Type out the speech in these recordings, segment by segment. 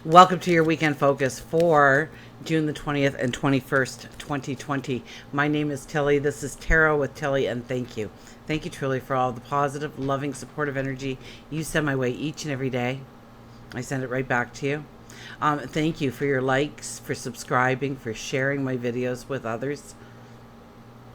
Welcome to your weekend focus for June the 20th and 21st, 2020. My name is Tilly. This is Tarot with Tilly, and thank you. Thank you truly for all the positive, loving, supportive energy you send my way each and every day. I send it right back to you. Thank you for your likes, for subscribing, for sharing my videos with others.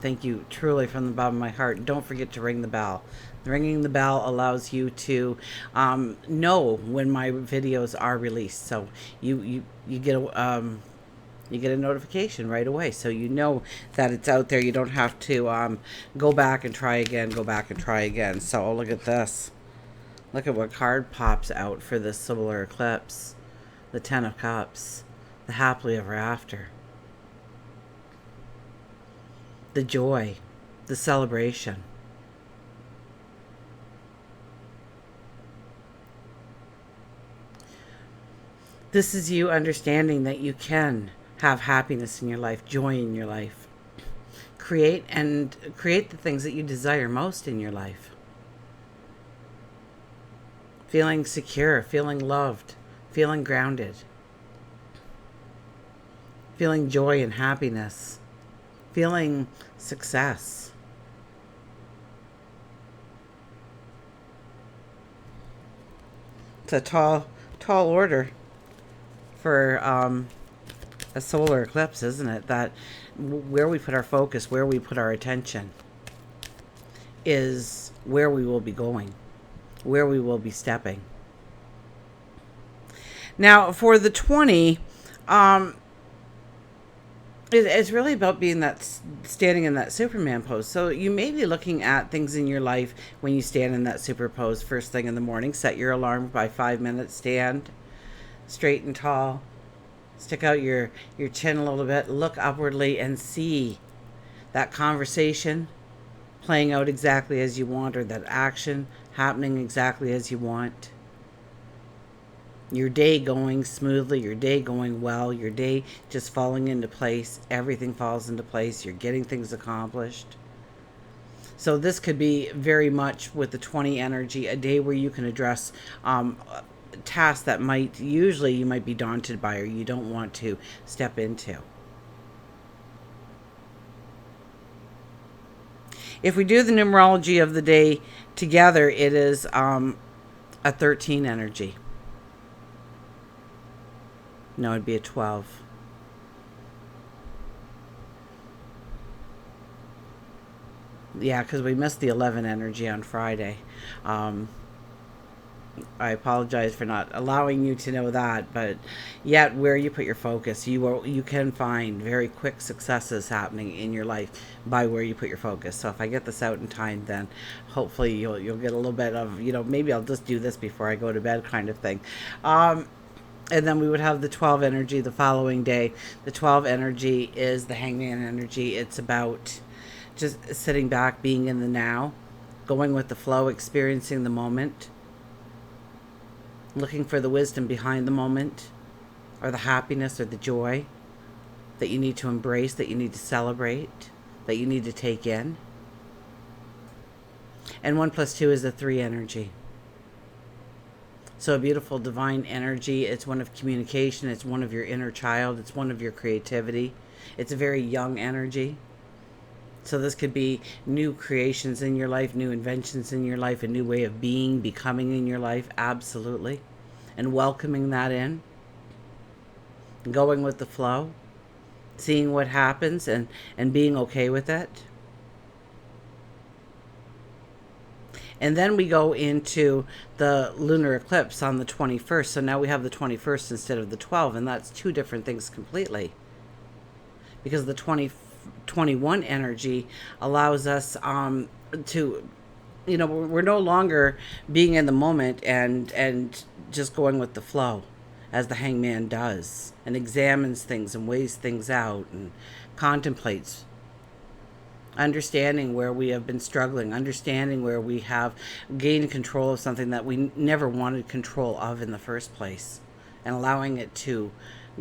Thank you truly from the bottom of my heart. Don't forget to ring the bell. Ringing the bell allows you to know when my videos are released. So you get a notification right away, so you know that it's out there. You don't have to go back and try again, go back and try again. So look at this. Look at what card pops out for this solar eclipse. The Ten of Cups. The happily ever after. The joy. The celebration. This is you understanding that you can have happiness in your life, joy in your life. Create the things that you desire most in your life. Feeling secure, feeling loved, feeling grounded. Feeling joy and happiness. Feeling success. It's a tall order for a solar eclipse, isn't it? That where we put our focus, where we put our attention, is where we will be going, where we will be stepping. Now, for the 20, it's really about being standing in that Superman pose. So you may be looking at things in your life when you stand in that super pose first thing in the morning. Set your alarm by 5 minutes. Stand straight and tall. Stick out your chin a little bit. Look upwardly and see that conversation playing out exactly as you want, or that action happening exactly as you want. Your day going smoothly, your day going well, your day just falling into place. Everything falls into place. You're getting things accomplished. So this could be very much with the 20 energy, a day where you can address tasks that usually you might be daunted by or you don't want to step into. If we do the numerology of the day together, it is a 13 energy. No, it'd be a 12. Yeah, because we missed the 11 energy on Friday. I apologize for not allowing you to know that, but yet where you put your focus, you can find very quick successes happening in your life by where you put your focus. So if I get this out in time, then hopefully you'll get a little bit of, maybe I'll just do this before I go to bed kind of thing. And then we would have the 12 energy the following day. The 12 energy is the hangman energy. It's about just sitting back, being in the now, going with the flow, experiencing the moment, looking for the wisdom behind the moment, or the happiness or the joy that you need to embrace, that you need to celebrate, that you need to take in. And 1 + 2 is a 3 energy. So a beautiful divine energy. It's one of communication. It's one of your inner child. It's one of your creativity. It's a very young energy. So this could be new creations in your life, new inventions in your life, a new way of being, becoming in your life. Absolutely. And welcoming that in. Going with the flow. Seeing what happens and being okay with it. And then we go into the lunar eclipse on the 21st. So now we have the 21st instead of the 12. And that's two different things completely. Because the 21 energy allows us to, we're no longer being in the moment and just going with the flow as the hangman does. And examines things and weighs things out and contemplates. Understanding where we have been struggling, understanding where we have gained control of something that we never wanted control of in the first place, and allowing it to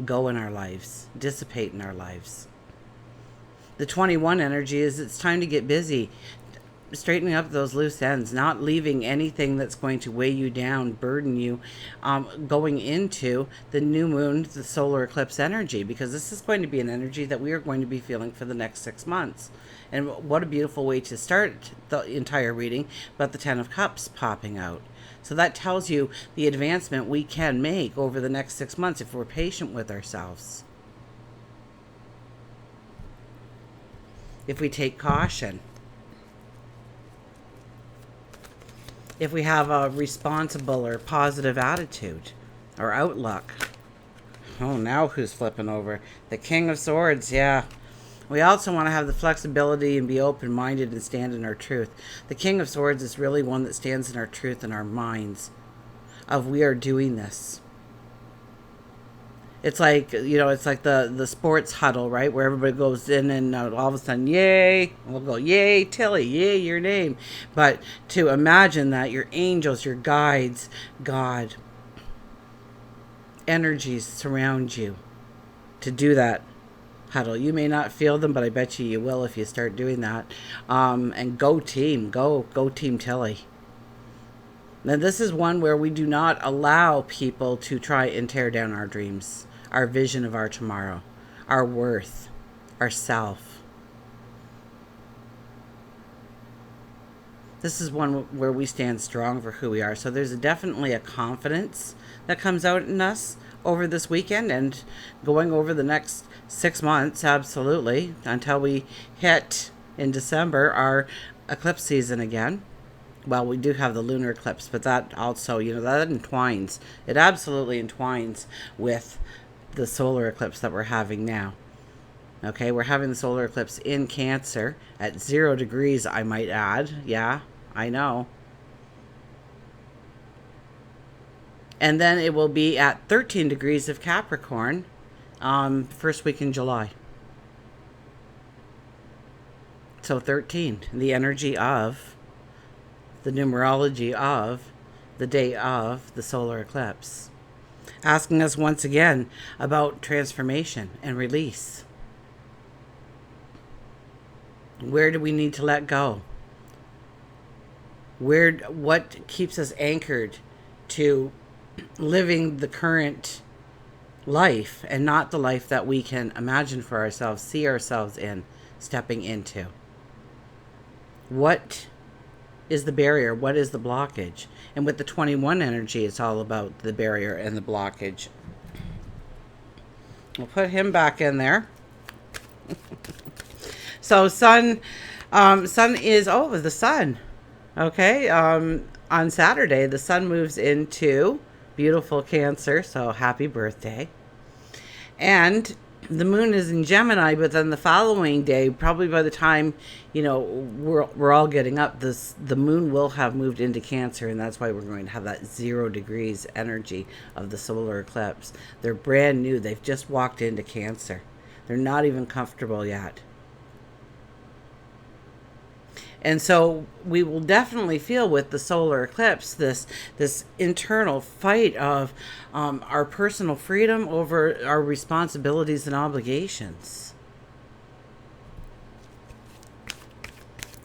go in our lives, dissipate in our lives. The 21 energy is it's time to get busy. straightening up those loose ends, not leaving anything that's going to weigh you down, burden you, going into the new moon, the solar eclipse energy, because this is going to be an energy that we are going to be feeling for the next 6 months. And what a beautiful way to start the entire reading, but the Ten of Cups popping out. So that tells you the advancement we can make over the next 6 months if we're patient with ourselves. If we take caution. If we have a responsible or positive attitude or outlook. Oh, now who's flipping over? The King of Swords, yeah. We also want to have the flexibility and be open-minded and stand in our truth. The King of Swords is really one that stands in our truth and our minds of we are doing this. It's like, it's like the sports huddle, right? Where everybody goes in and all of a sudden, yay, we'll go, yay, Tilly, yay, your name. But to imagine that your angels, your guides, God, energies surround you to do that huddle. You may not feel them, but I bet you will if you start doing that. And go team, go Team Tilly. Now this is one where we do not allow people to try and tear down our dreams, our vision of our tomorrow, our worth, our self. This is one where we stand strong for who we are. So there's definitely a confidence that comes out in us over this weekend and going over the next 6 months, absolutely, until we hit in December our eclipse season again. Well, we do have the lunar eclipse, but that also, that entwines. It absolutely entwines with the solar eclipse that we're having now. Okay, we're having the solar eclipse in Cancer at 0 degrees, I might add. Yeah, I know. And then it will be at 13 degrees of Capricorn first week in July. So 13, the energy of, the numerology of, the day of the solar eclipse. Asking us once again about transformation and release. Where do we need to let go? What keeps us anchored to living the current life and not the life that we can imagine for ourselves, see ourselves in, stepping into? What is the barrier? What is the blockage? And with the 21 energy, it's all about the barrier and the blockage. We'll put him back in there. So sun is, the sun. Okay. On Saturday, the sun moves into beautiful Cancer. So happy birthday. And the moon is in Gemini, but then the following day, probably by the time, we're all getting up, the moon will have moved into Cancer, and that's why we're going to have that 0 degrees energy of the solar eclipse. They're brand new. They've just walked into Cancer. They're not even comfortable yet. And so we will definitely feel with the solar eclipse this internal fight of our personal freedom over our responsibilities and obligations.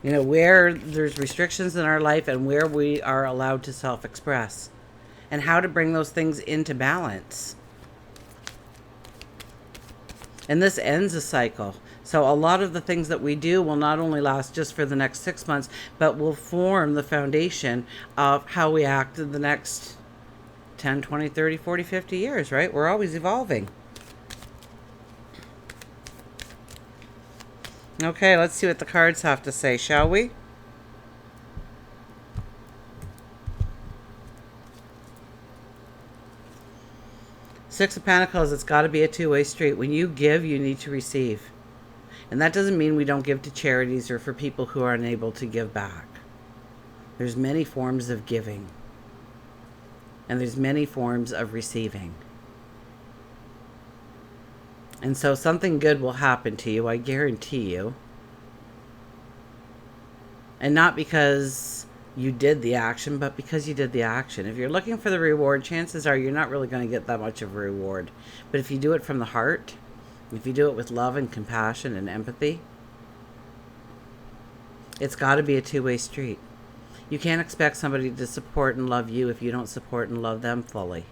Where there's restrictions in our life and where we are allowed to self-express. And how to bring those things into balance. And this ends a cycle. So a lot of the things that we do will not only last just for the next 6 months, but will form the foundation of how we act in the next 10, 20, 30, 40, 50 years, right? We're always evolving. Okay, let's see what the cards have to say, shall we? Six of Pentacles, it's got to be a two-way street. When you give, you need to receive. And that doesn't mean we don't give to charities or for people who are unable to give back. There's many forms of giving. And there's many forms of receiving. And so something good will happen to you, I guarantee you. And not because you did the action, but because you did the action. If you're looking for the reward, chances are you're not really going to get that much of a reward. But if you do it from the heart, if you do it with love and compassion and empathy, It's got to be a two-way street. You can't expect somebody to support and love you if you don't support and love them fully.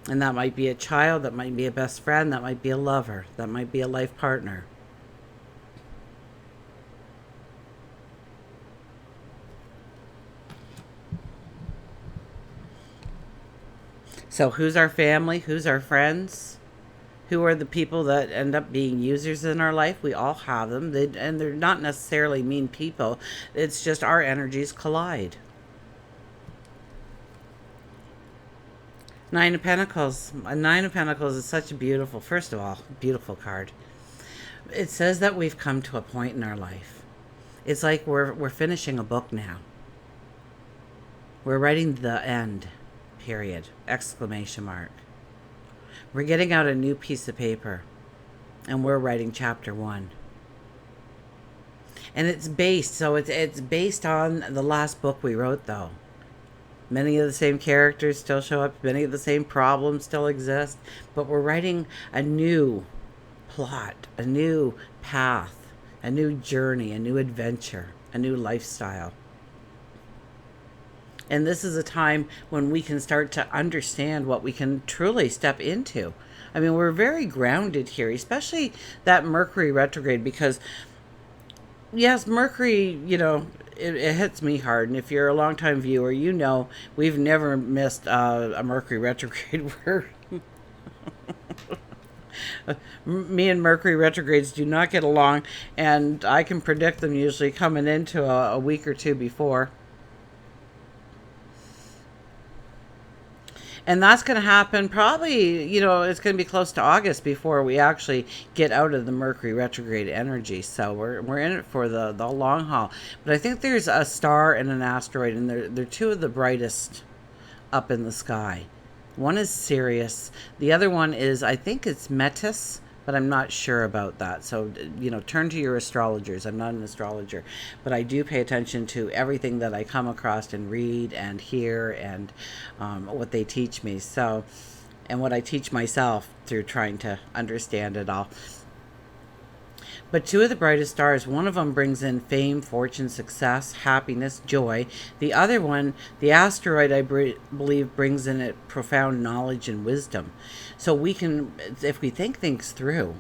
And that might be a child, that might be a best friend, that might be a lover, that might be a life partner. So who's our family? Who's our friends? Who are the people that end up being users in our life? We all have them. And they're not necessarily mean people. It's just our energies collide. Nine of Pentacles. A Nine of Pentacles is such a beautiful, first of all, beautiful card. It says that we've come to a point in our life. It's like we're finishing a book now. We're writing the end, period, exclamation mark. We're getting out a new piece of paper, and we're writing chapter 1. And it's based on the last book we wrote, though. Many of the same characters still show up. Many of the same problems still exist. But we're writing a new plot, a new path, a new journey, a new adventure, a new lifestyle. And this is a time when we can start to understand what we can truly step into. I mean, we're very grounded here, especially that Mercury retrograde, because, yes, Mercury, it hits me hard. And if you're a longtime viewer, we've never missed a Mercury retrograde where me and Mercury retrogrades do not get along, and I can predict them usually coming into a week or two before. And that's going to happen probably, it's going to be close to August before we actually get out of the Mercury retrograde energy. So we're in it for the long haul. But I think there's a star and an asteroid, and they're two of the brightest up in the sky. One is Sirius. The other one is, I think it's Metis, but I'm not sure about that. So, turn to your astrologers. I'm not an astrologer, but I do pay attention to everything that I come across and read and hear, and what they teach me. So, and what I teach myself through trying to understand it all. But two of the brightest stars, one of them brings in fame, fortune, success, happiness, joy. The other one, the asteroid, I believe, brings in it profound knowledge and wisdom. So we can, if we think things through,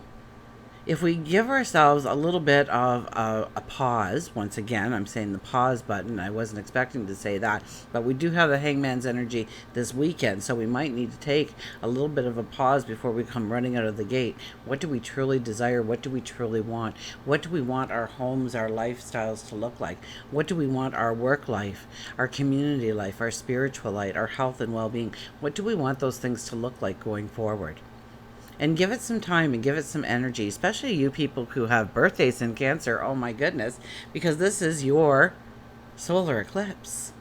if we give ourselves a little bit of a pause, once again, I'm saying the pause button. I wasn't expecting to say that, but we do have the Hangman's energy this weekend, so we might need to take a little bit of a pause before we come running out of the gate. What do we truly desire? What do we truly want? What do we want our homes, our lifestyles to look like? What do we want our work life, our community life, our spiritual life, our health and well-being? What do we want those things to look like going forward? And give it some time and give it some energy, especially you people who have birthdays in Cancer. Oh my goodness, because this is your solar eclipse.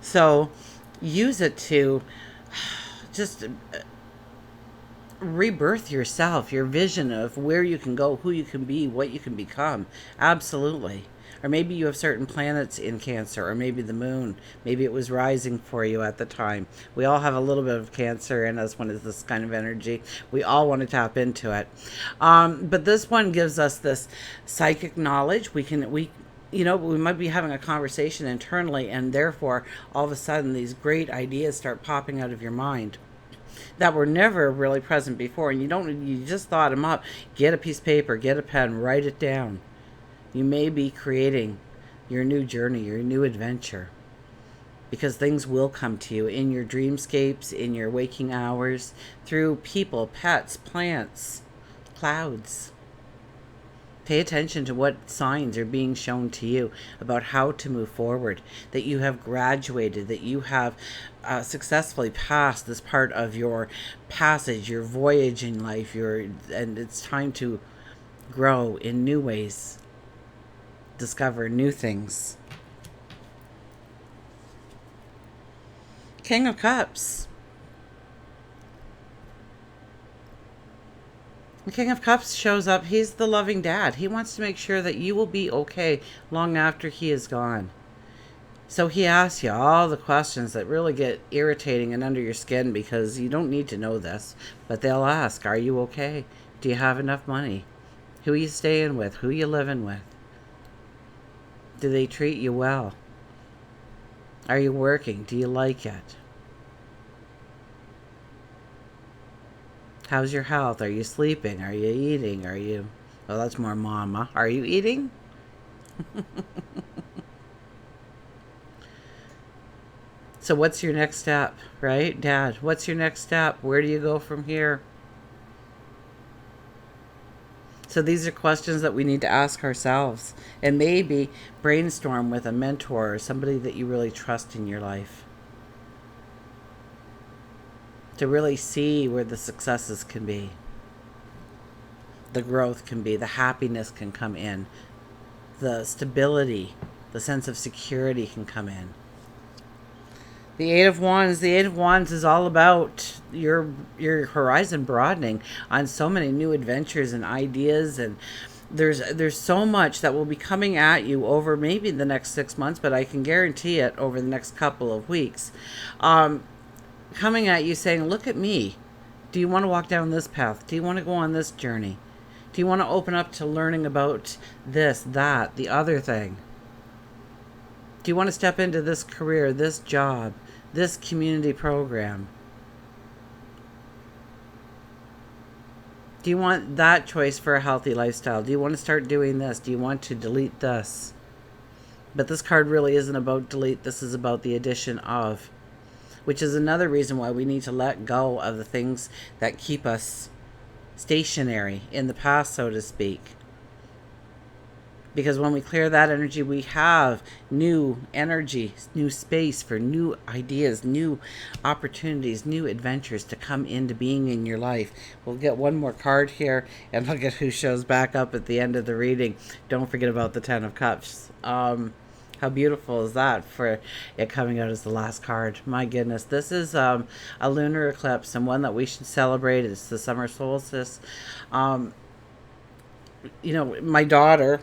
So use it to just rebirth yourself, your vision of where you can go, who you can be, what you can become. Absolutely. Or maybe you have certain planets in Cancer, or maybe the moon. Maybe it was rising for you at the time. We all have a little bit of Cancer in us when it's this kind of energy. We all want to tap into it. But this one gives us this psychic knowledge. We might be having a conversation internally, and therefore, all of a sudden, these great ideas start popping out of your mind that were never really present before, and you just thought them up. Get a piece of paper, get a pen, write it down. You may be creating your new journey, your new adventure, because things will come to you in your dreamscapes, in your waking hours, through people, pets, plants, clouds. Pay attention to what signs are being shown to you about how to move forward, that you have graduated, that you have successfully passed this part of your passage, your voyage in life, and it's time to grow in new ways. Discover new things. King of Cups. The King of Cups shows up. He's the loving dad. He wants to make sure that you will be okay long after he is gone. So he asks you all the questions that really get irritating and under your skin, because you don't need to know this, but they'll ask, are you okay? Do you have enough money? Who are you staying with? Who are you living with? Do they treat you well? Are you working? Do you like it? How's your health? Are you sleeping? Are you eating? Are you... Well, that's more mama. Are you eating? So what's your next step, right? Dad, what's your next step? Where do you go from here? So these are questions that we need to ask ourselves, and maybe brainstorm with a mentor or somebody that you really trust in your life to really see where the successes can be, the growth can be, the happiness can come in, the stability, the sense of security can come in. The Eight of Wands. The Eight of Wands is all about your horizon broadening on so many new adventures and ideas, and there's so much that will be coming at you over maybe the next 6 months, but I can guarantee it over the next couple of weeks. Coming at you saying, look at me. Do you want to walk down this path? Do you want to go on this journey? Do you want to open up to learning about this, that, the other thing? Do you want to step into this career, this job, this community program? Do you want that choice for a healthy lifestyle? Do you want to start doing this? Do you want to delete this? But this card really isn't about delete. This is about the addition of, which is another reason why we need to let go of the things that keep us stationary in the past, so to speak. Because when we clear that energy, we have new energy, new space for new ideas, new opportunities, new adventures to come into being in your life. We'll get one more card here, and look at who shows back up at the end of the reading. Don't forget about the Ten of Cups. How beautiful is that for it coming out as the last card? My goodness, this is a lunar eclipse, and one that we should celebrate. It's the summer solstice. You know, my daughter,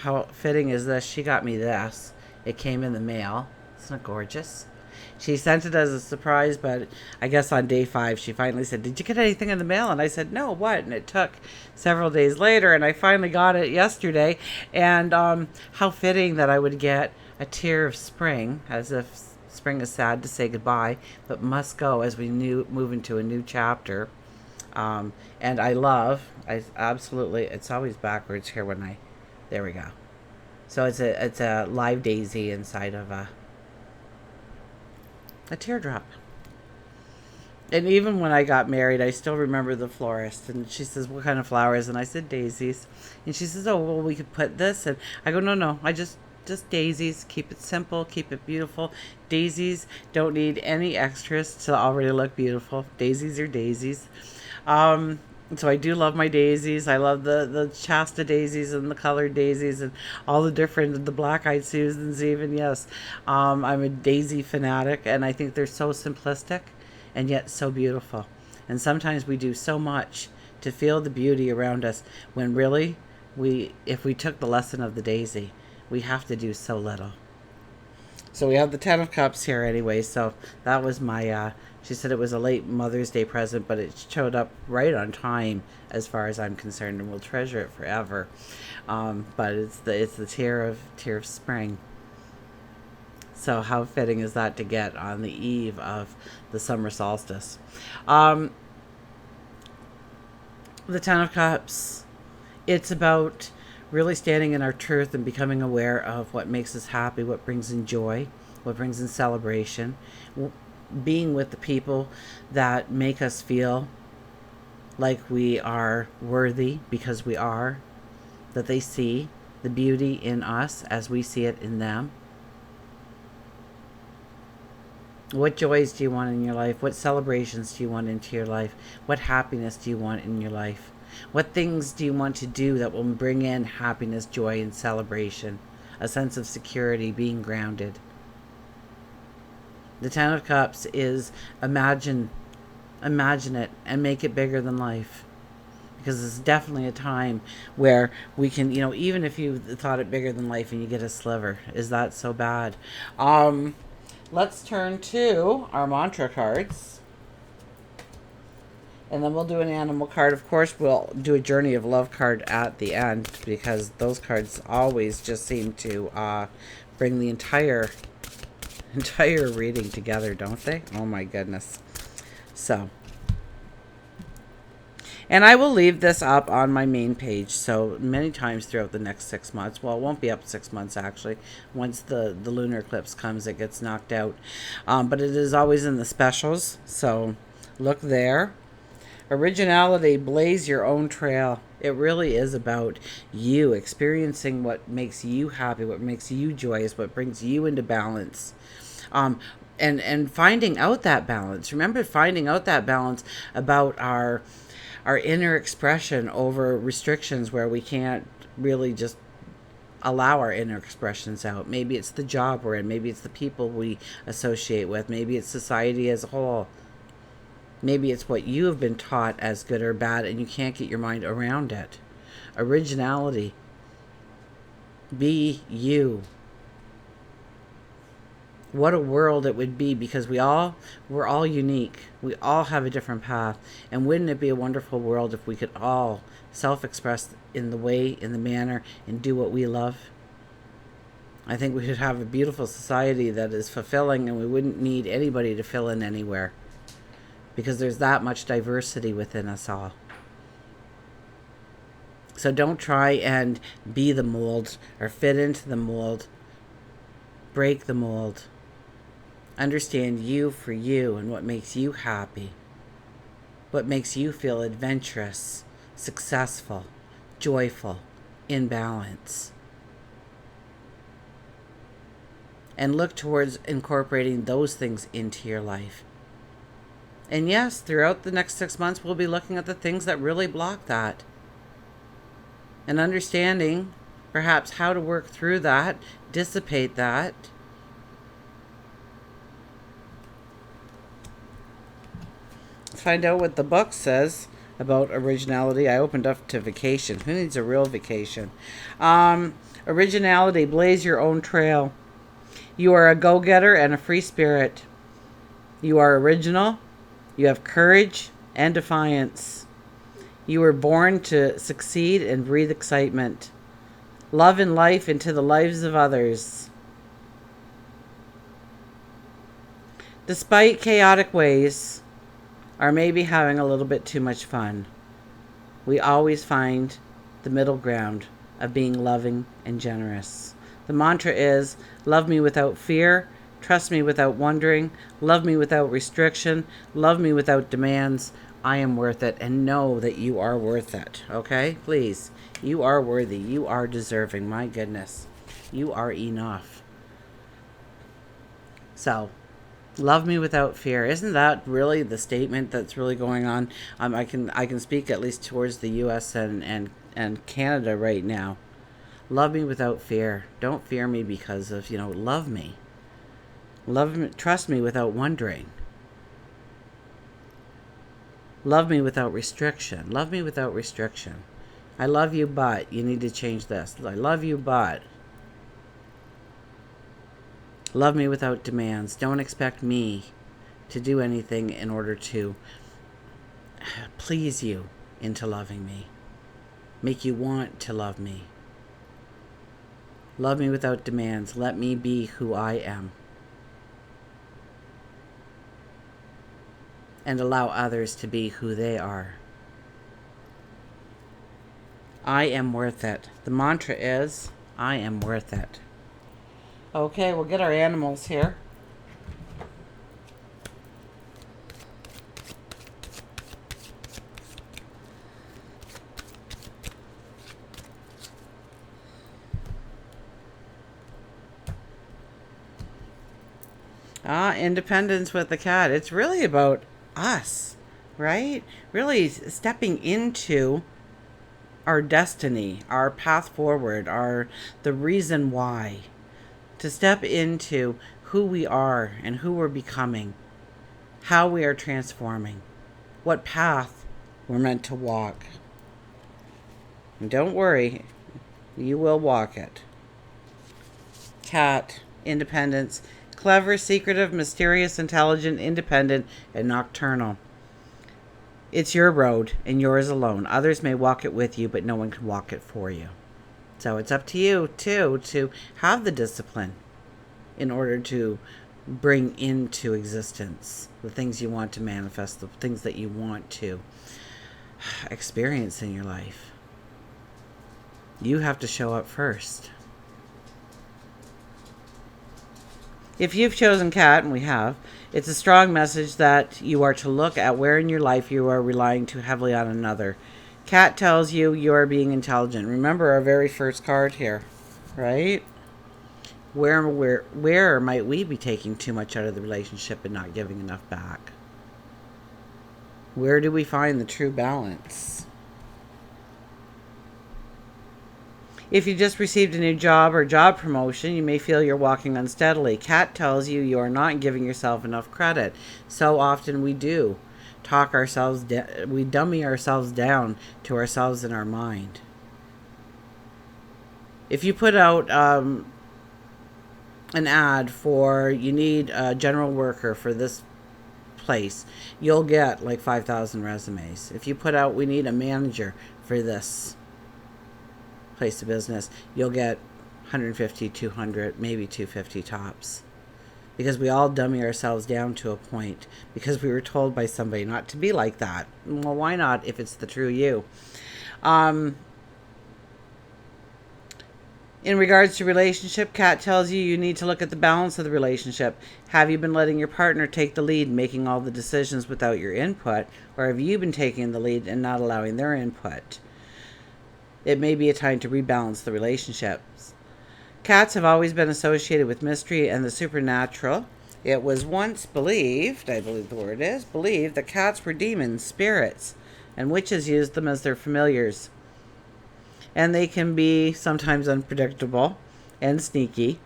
how fitting is this? She got me this. It came in the mail. Isn't it gorgeous? She sent it as a surprise, but I guess on day 5, she finally said, did you get anything in the mail? And I said, no, what? And it took several days later, and I finally got it yesterday. And how fitting that I would get a tear of spring, as if spring is sad to say goodbye, but must go as we move into a new chapter. And I absolutely, it's always backwards here when there we go. So it's a live daisy inside of a teardrop. And even when I got married, I still remember the florist, and she says, what kind of flowers? And I said, daisies. And she says, oh, well, we could put this. And I go, no, I just daisies. Keep it simple, keep it beautiful. Daisies don't need any extras to already look beautiful. Daisies are daisies. So I do love my daisies. I love the Shasta daisies and the colored daisies and all the different, the black-eyed Susans even, yes. I'm a daisy fanatic, and I think they're so simplistic and yet so beautiful. And sometimes we do so much to feel the beauty around us when really, if we took the lesson of the daisy, we have to do so little. So we have the Ten of Cups here anyway, so that was my... she said it was a late Mother's Day present, but it showed up right on time as far as I'm concerned, and we'll treasure it forever. But it's the tear of spring. So how fitting is that to get on the eve of the summer solstice? The Ten of Cups. It's about really standing in our truth and becoming aware of what makes us happy, what brings in joy, what brings in celebration. Being with the people that make us feel like we are worthy, because we are, that they see the beauty in us as we see it in them. What joys do you want in your life? What celebrations do you want into your life? What happiness do you want in your life? What things do you want to do that will bring in happiness, joy, and celebration? A sense of security, being grounded. The Ten of Cups is imagine it and make it bigger than life. Because it's definitely a time where we can, even if you thought it bigger than life and you get a sliver, is that so bad? Let's turn to our mantra cards. And then we'll do an animal card. Of course, we'll do a journey of love card at the end, because those cards always just seem to bring the entire reading together, don't they? Oh my goodness. So, and I will leave this up on my main page so many times throughout the next 6 months. Well, it won't be up 6 months actually. Once the lunar eclipse comes, it gets knocked out. But it is always in the specials, so look there. Originality, blaze your own trail. It really is about you experiencing what makes you happy, what makes you joyous, what brings you into balance. And finding out that balance. Remember, finding out that balance about our inner expression over restrictions where we can't really just allow our inner expressions out. Maybe it's the job we're in. Maybe it's the people we associate with. Maybe it's society as a whole. Maybe it's what you have been taught as good or bad and you can't get your mind around it. Originality. Be you. What a world it would be, because we're all unique. We all have a different path. And wouldn't it be a wonderful world if we could all self-express in the way, in the manner, and do what we love? I think we should have a beautiful society that is fulfilling, and we wouldn't need anybody to fill in anywhere, because there's that much diversity within us all. So don't try and be the mold or fit into the mold. Break the mold. Understand you for you and what makes you happy. What makes you feel adventurous, successful, joyful, in balance. And look towards incorporating those things into your life. And yes, throughout the next 6 months, we'll be looking at the things that really block that. And understanding, perhaps, how to work through that, dissipate that. Find out what the book says about originality. I opened up to vacation. Who needs a real vacation? Originality, blaze your own trail. You are a go-getter and a free spirit. You are original. You have courage and defiance. You were born to succeed and breathe excitement. Love and life into the lives of others. Despite chaotic ways, or maybe having a little bit too much fun, we always find the middle ground of being loving and generous. The mantra is, love me without fear, trust me without wondering, love me without restriction, love me without demands. I am worth it, and know that you are worth it. Okay? Please. You are worthy. You are deserving. My goodness. You are enough. So, love me without fear. Isn't that really the statement that's really going on? I can speak at least towards the U.S. and Canada right now. Love me without fear. Don't fear me because of, love me. Love me, trust me without wondering. Love me without restriction. Love me without restriction. I love you, but you need to change this. I love you, but. Love me without demands. Don't expect me to do anything in order to please you into loving me. Make you want to love me. Love me without demands. Let me be who I am. And allow others to be who they are. I am worth it. The mantra is, I am worth it. Okay, we'll get our animals here. Independence with the cat. It's really about us, right? Really stepping into our destiny, our path forward, the reason why. To step into who we are and who we're becoming, how we are transforming, what path we're meant to walk. And don't worry, you will walk it. Cat, independence, clever, secretive, mysterious, intelligent, independent, and nocturnal. It's your road and yours alone. Others may walk it with you, but no one can walk it for you. So it's up to you, too, to have the discipline in order to bring into existence the things you want to manifest, the things that you want to experience in your life. You have to show up first. If you've chosen cat, and we have, it's a strong message that you are to look at where in your life you are relying too heavily on another. Cat tells you you are being intelligent. Remember our very first card here, right? Where might we be taking too much out of the relationship and not giving enough back? Where do we find the true balance? If you just received a new job or job promotion, you may feel you're walking unsteadily. Cat tells you you are not giving yourself enough credit. So often we do talk ourselves we dummy ourselves down to ourselves in our mind. If you put out an ad for you need a general worker for this place, you'll get like 5,000 resumes. If you put out we need a manager for this place of business, you'll get 150, 200, maybe 250 tops. Because we all dummy ourselves down to a point because we were told by somebody not to be like that. Well, why not if it's the true you? In regards to relationship, Cat tells you you need to look at the balance of the relationship. Have you been letting your partner take the lead, making all the decisions without your input? Or have you been taking the lead and not allowing their input? It may be a time to rebalance the relationships. Cats have always been associated with mystery and the supernatural. It was once believed, I believe the word is, believed that cats were demons, spirits, and witches used them as their familiars. And they can be sometimes unpredictable and sneaky.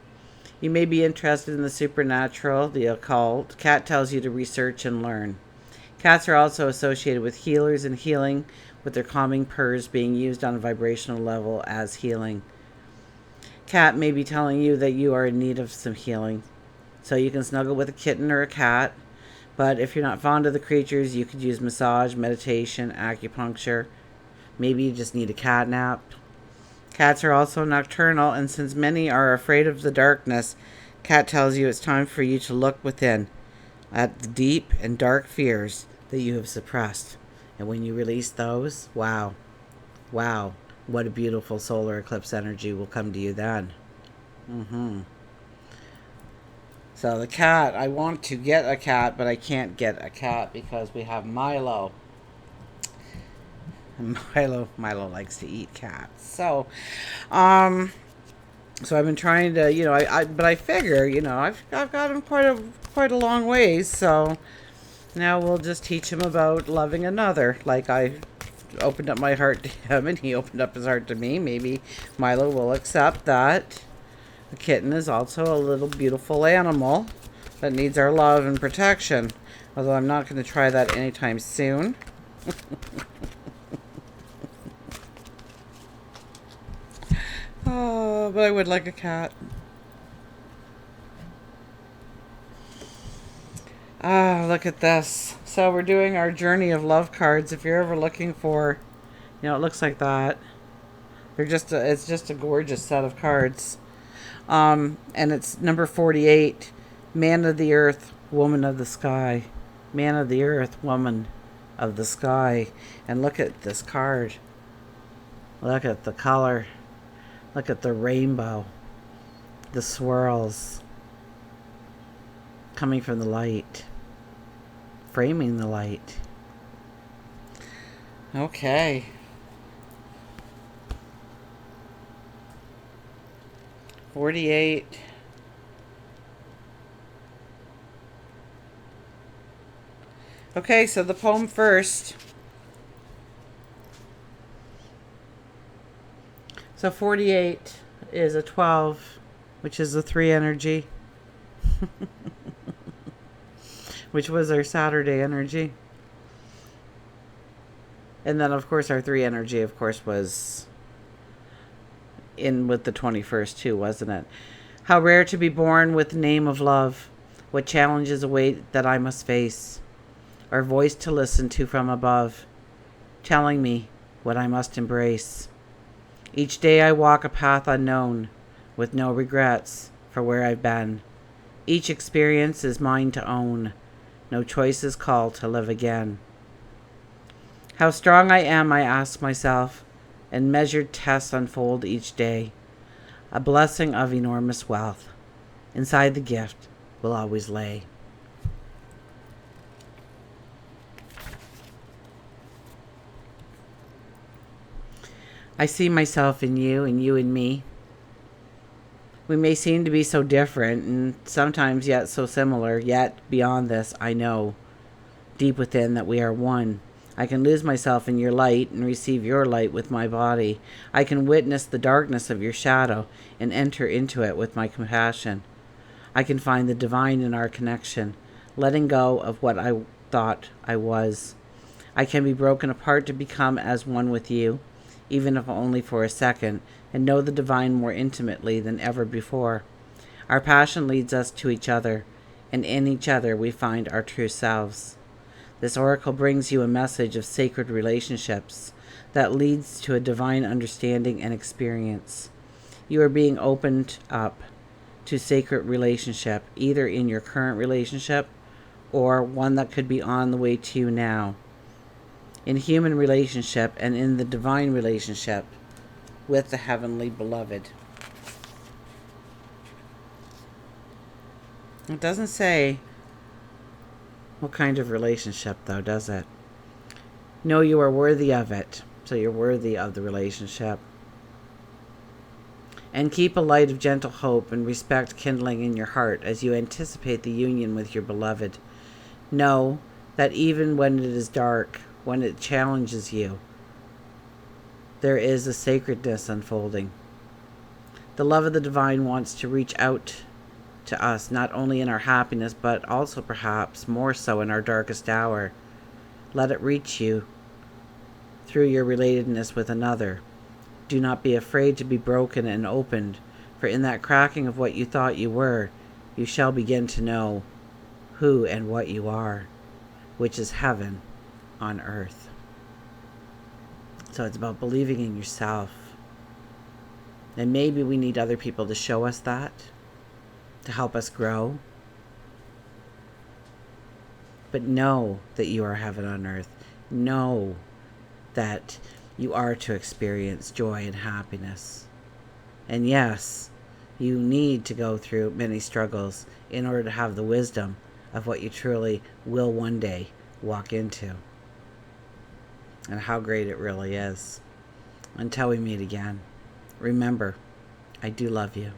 You may be interested in the supernatural, the occult. Cat tells you to research and learn. Cats are also associated with healers and healing, with their calming purrs being used on a vibrational level as healing. Cat may be telling you that you are in need of some healing. So you can snuggle with a kitten or a cat. But if you're not fond of the creatures, you could use massage, meditation, acupuncture. Maybe you just need a cat nap. Cats are also nocturnal, and since many are afraid of the darkness, Cat tells you it's time for you to look within at the deep and dark fears that you have suppressed. And when you release those, wow, what a beautiful solar eclipse energy will come to you then. So the cat, I want to get a cat, but I can't get a cat because we have Milo. And Milo likes to eat cats. So I've been trying to, but I figure, I've got him quite a long ways. So now we'll just teach him about loving another. Like I opened up my heart to him and he opened up his heart to me. Maybe Milo will accept that the kitten is also a little beautiful animal that needs our love and protection. Although I'm not going to try that anytime soon. Oh, but I would like a cat. Look at this. So we're doing our journey of love cards. If you're ever looking for, it looks like that. It's just a gorgeous set of cards. And it's number 48. Man of the earth, woman of the sky. Man of the earth, woman of the sky. And look at this card. Look at the color. Look at the rainbow. The swirls. Coming from the light. Framing the light. Okay. $48. Okay, so the poem first. So 48 is a 12, which is a 3 energy. Which was our Saturday energy. And then, of course, our 3 energy, of course, was in with the 21st, too, wasn't it? How rare to be born with the name of love. What challenges await that I must face. or voice to listen to from above, telling me what I must embrace. Each day I walk a path unknown, with no regrets for where I've been. Each experience is mine to own, no choices call to live again. How strong I am, I ask myself, and measured tests unfold each day. A blessing of enormous wealth, inside the gift will always lay. I see myself in you and you in me. We may seem to be so different and sometimes yet so similar, yet beyond this I know deep within that we are one. I can lose myself in your light and receive your light with my body. I can witness the darkness of your shadow and enter into it with my compassion. I can find the divine in our connection, letting go of what I thought I was. I can be broken apart to become as one with you, even if only for a second, and know the divine more intimately than ever before. Our passion leads us to each other, and in each other we find our true selves. This oracle brings you a message of sacred relationships that leads to a divine understanding and experience. You are being opened up to sacred relationship, either in your current relationship or one that could be on the way to you now. In human relationship and in the divine relationship with the heavenly beloved. It doesn't say what kind of relationship, though, does it? No, you are worthy of it, so you're worthy of the relationship. And keep a light of gentle hope and respect kindling in your heart as you anticipate the union with your beloved. Know that even when it is dark, when it challenges you, there is a sacredness unfolding. The love of the divine wants to reach out to us, not only in our happiness, but also perhaps more so in our darkest hour. Let it reach you through your relatedness with another. Do not be afraid to be broken and opened, for in that cracking of what you thought you were, you shall begin to know who and what you are, which is heaven on earth. So it's about believing in yourself. And maybe we need other people to show us that, to help us grow. But know that you are heaven on earth. Know that you are to experience joy and happiness. And yes, you need to go through many struggles in order to have the wisdom of what you truly will one day walk into. And how great it really is. Until we meet again, remember, I do love you.